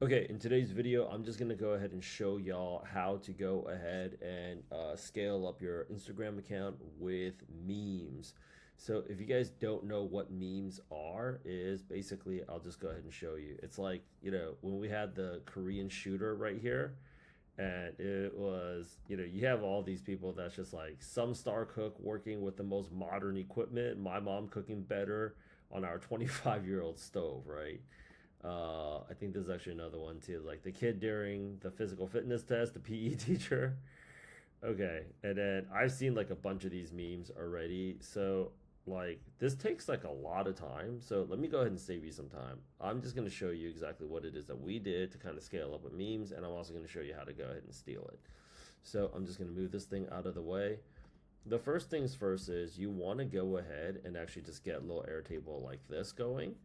Okay, in today's video, I'm just gonna go ahead and show y'all how to go ahead and scale up your Instagram account with memes. So if you guys don't know what memes are, is basically, I'll just go ahead and show you. It's like, when we had the Korean shooter right here, and it was, you have all these people that's just like some star cook working with the most modern equipment, my mom cooking better on our 25-year-old stove, right? I think there's actually another one too, like the kid during the physical fitness test, the PE teacher. Okay, and then I've seen like a bunch of these memes already. So like this takes like a lot of time. So let me go ahead and save you some time. I'm just going to show you exactly what it is that we did to kind of scale up with memes, and I'm also going to show you how to go ahead and steal it. So I'm just going to move this thing out of the way. The first things first is you want to go ahead and actually just get a little Airtable like this going.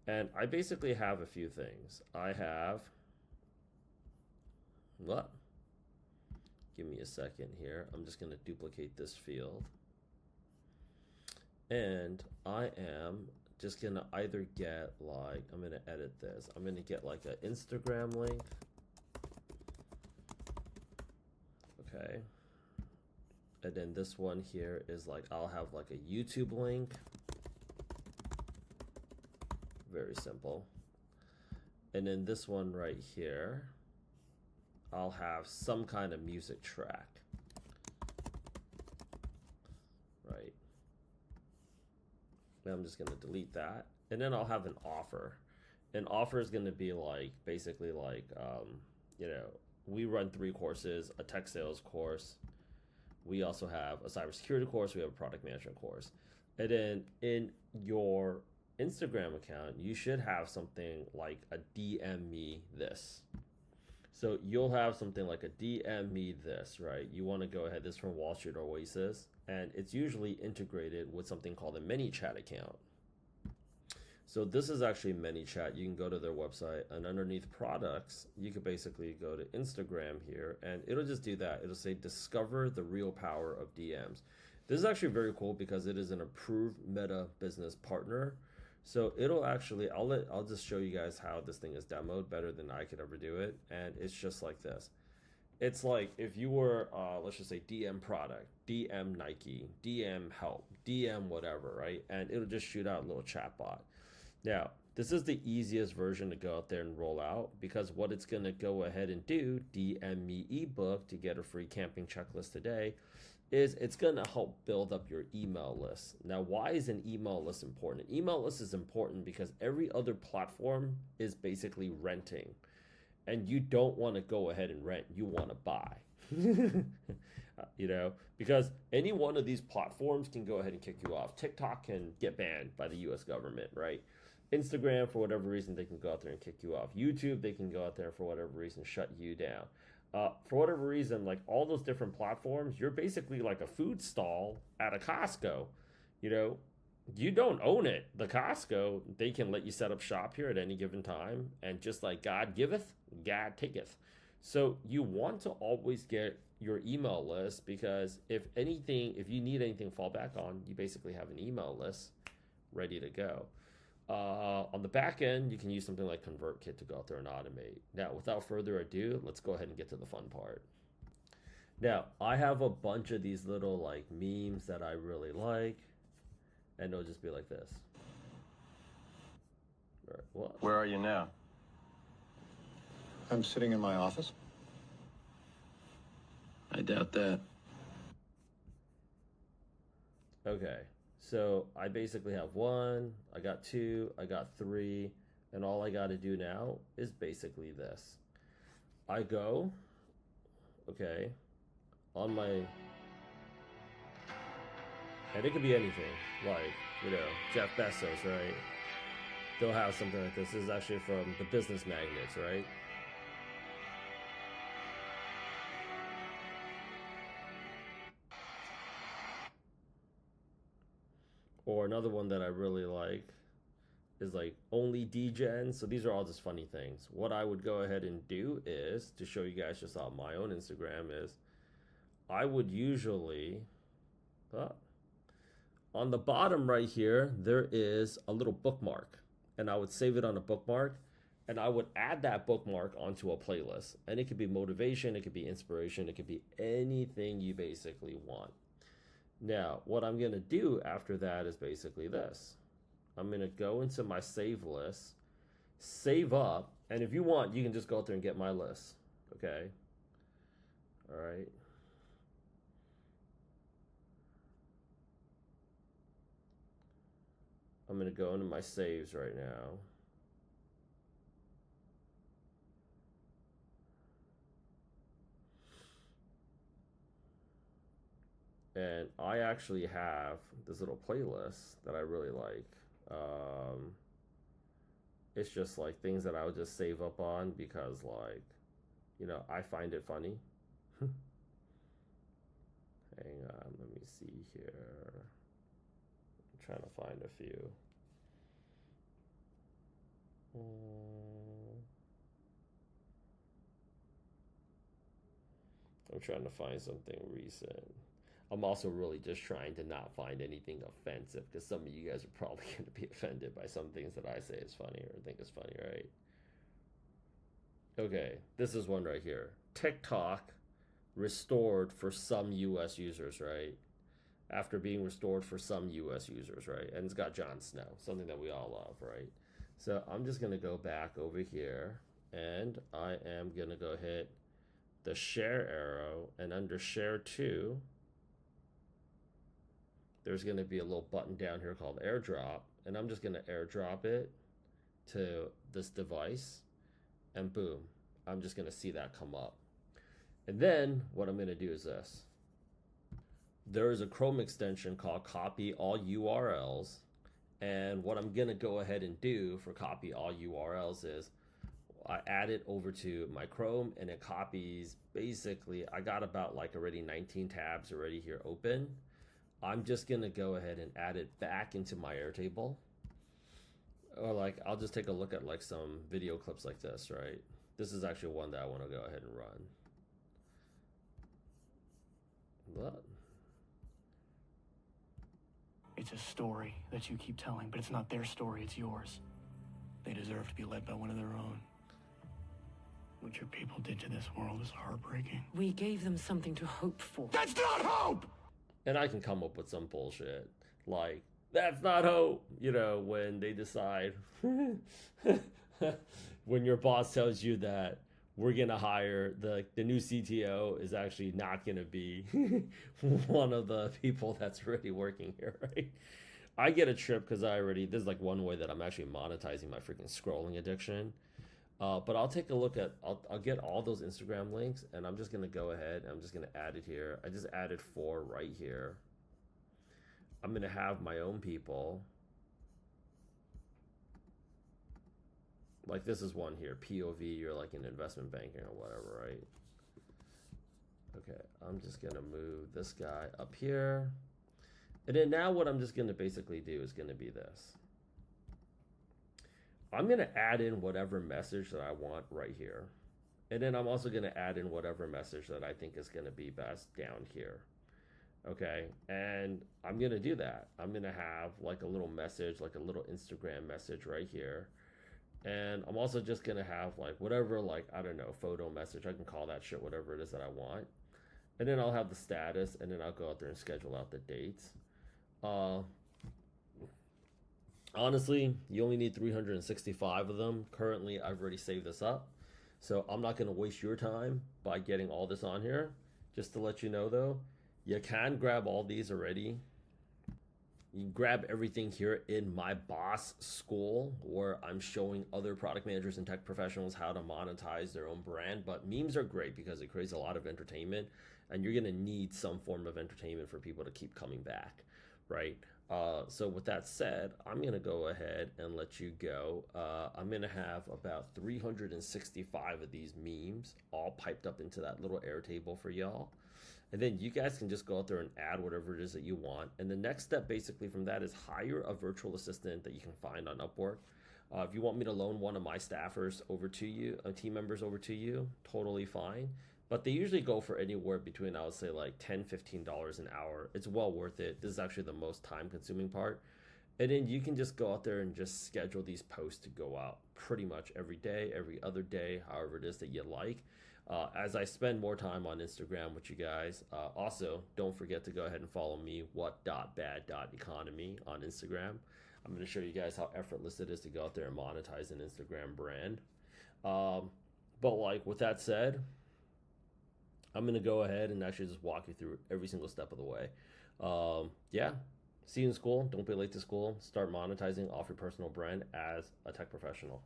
And I basically have a few things. I have, what? Give me a second here. I'm just going to duplicate this field. And I am just going to either get like, I'm going to edit this. I'm going to get like an Instagram link. Okay. And then this one here is like, I'll have like a YouTube link. Very simple. And then this one right here, I'll have some kind of music track. Right. Now I'm just going to delete that. And then I'll have an offer. An offer is going to be like, basically like, we run 3 courses, a tech sales course. We also have a cybersecurity course. We have a product management course. And then in your Instagram account, you should have something like a DM me this. So you'll have something like a DM me this, right? You want to go ahead, this from Wall Street Oasis, and it's usually integrated with something called a ManyChat account. So this is actually ManyChat. You can go to their website, and underneath products, you could basically go to Instagram here, and it'll just do that. It'll say discover the real power of DMs. This is actually very cool because it is an approved Meta business partner. So it'll actually, I'll just show you guys how this thing is demoed better than I could ever do it, and it's just like this. It's like if you were, let's just say DM product, DM Nike, DM help, DM whatever, right? And it'll just shoot out a little chat bot. Now, this is the easiest version to go out there and roll out, because what it's going to go ahead and do, DM me ebook to get a free camping checklist today, is it's going to help build up your email list. Now, why is an email list important? An email list is important because every other platform is basically renting, and you don't want to go ahead and rent, you want to buy. Because any one of these platforms can go ahead and kick you off. TikTok can get banned by the US government, right? Instagram, for whatever reason, they can go out there and kick you off. YouTube, they can go out there for whatever reason, shut you down. For whatever reason, like all those different platforms, you're basically like a food stall at a Costco. You know, you don't own it. The Costco, they can let you set up shop here at any given time. And just like God giveth, God taketh. So you want to always get your email list, because if you need anything to fall back on, you basically have an email list ready to go. On the back end, you can use something like ConvertKit to go out there and automate. Now, without further ado, let's go ahead and get to the fun part. Now, I have a bunch of these little like memes that I really like, and it'll just be like this. All right, what? Where are you now? I'm sitting in my office. I doubt that. Okay, so I basically have 1, I got 2, I got 3, and all I got to do now is basically this. I go, okay, on my, and it could be anything, like, Jeff Bezos, right? They'll have something like this. This is actually from the Business Magnets, right? Or another one that I really like is like only DGen. So these are all just funny things. What I would go ahead and do is, to show you guys just on my own Instagram, is I would usually, on the bottom right here, there is a little bookmark, and I would save it on a bookmark. and I would add that bookmark onto a playlist. And it could be motivation, it could be inspiration, it could be anything you basically want. Now, what I'm going to do after that is basically this. I'm going to go into my save list, save up, and if you want, you can just go out there and get my list. Okay. All right. I'm going to go into my saves right now. And I actually have this little playlist that I really like. It's just like things that I would just save up on because, like, you know, I find it funny. Hang on, let me see here. I'm trying to find a few. I'm trying to find something recent. I'm also really just trying to not find anything offensive because some of you guys are probably going to be offended by some things that I say is funny or think is funny, right? Okay, this is one right here. TikTok restored for some US users, right? After being restored for some US users, right? And it's got Jon Snow, something that we all love, right? So I'm just going to go back over here and I am going to go hit the share arrow, and under share to, there's going to be a little button down here called airdrop, and I'm just going to airdrop it to this device, and boom, I'm just going to see that come up. And then what I'm going to do is this. There is a Chrome extension called copy all URLs, and what I'm going to go ahead and do for copy all URLs is I add it over to my Chrome, and it copies. Basically, I got about like already 19 tabs already here open. I'm just going to go ahead and add it back into my Airtable. Or like, I'll just take a look at like some video clips like this, right? This is actually one that I want to go ahead and run. But it's a story that you keep telling, but it's not their story, it's yours. They deserve to be led by one of their own. What your people did to this world is heartbreaking. We gave them something to hope for. That's not hope! And I can come up with some bullshit like, that's not hope, you know, when they decide, when your boss tells you that we're going to hire the new CTO is actually not going to be one of the people that's already working here, right? I get a trip because this is like one way that I'm actually monetizing my freaking scrolling addiction. But I'll take a look at, I'll get all those Instagram links, and I'm just going to go ahead and I'm just going to add it here. I just added 4 right here. I'm going to have my own people. Like this is one here, POV, you're like in investment banking or whatever, right? Okay, I'm just going to move this guy up here. And then now what I'm just going to basically do is going to be this. I'm going to add in whatever message that I want right here. And then I'm also going to add in whatever message that I think is going to be best down here. Okay, and I'm going to do that. I'm going to have like a little message, like a little Instagram message right here. And I'm also just going to have like whatever, like, I don't know, photo message. I can call that shit whatever it is that I want. And then I'll have the status, and then I'll go out there and schedule out the dates. Honestly, you only need 365 of them. Currently, I've already saved this up. So I'm not going to waste your time by getting all this on here. Just to let you know, though, you can grab all these already. You can grab everything here in my boss school, where I'm showing other product managers and tech professionals how to monetize their own brand. But memes are great because it creates a lot of entertainment, and you're going to need some form of entertainment for people to keep coming back, right? So with that said, I'm going to go ahead and let you go. I'm going to have about 365 of these memes all piped up into that little Airtable for y'all. And then you guys can just go out there and add whatever it is that you want. And the next step basically from that is hire a virtual assistant that you can find on Upwork. If you want me to loan one of my staffers over to you, team members over to you, totally fine. But they usually go for anywhere between, I would say, like $10, $15 an hour. It's well worth it. This is actually the most time consuming part. And then you can just go out there and just schedule these posts to go out pretty much every day, every other day, however it is that you like. As I spend more time on Instagram with you guys, also don't forget to go ahead and follow me, what.bad.economy on Instagram. I'm going to show you guys how effortless it is to go out there and monetize an Instagram brand. But like with that said, I'm going to go ahead and actually just walk you through every single step of the way. Yeah, see you in school. Don't be late to school. Start monetizing off your personal brand as a tech professional.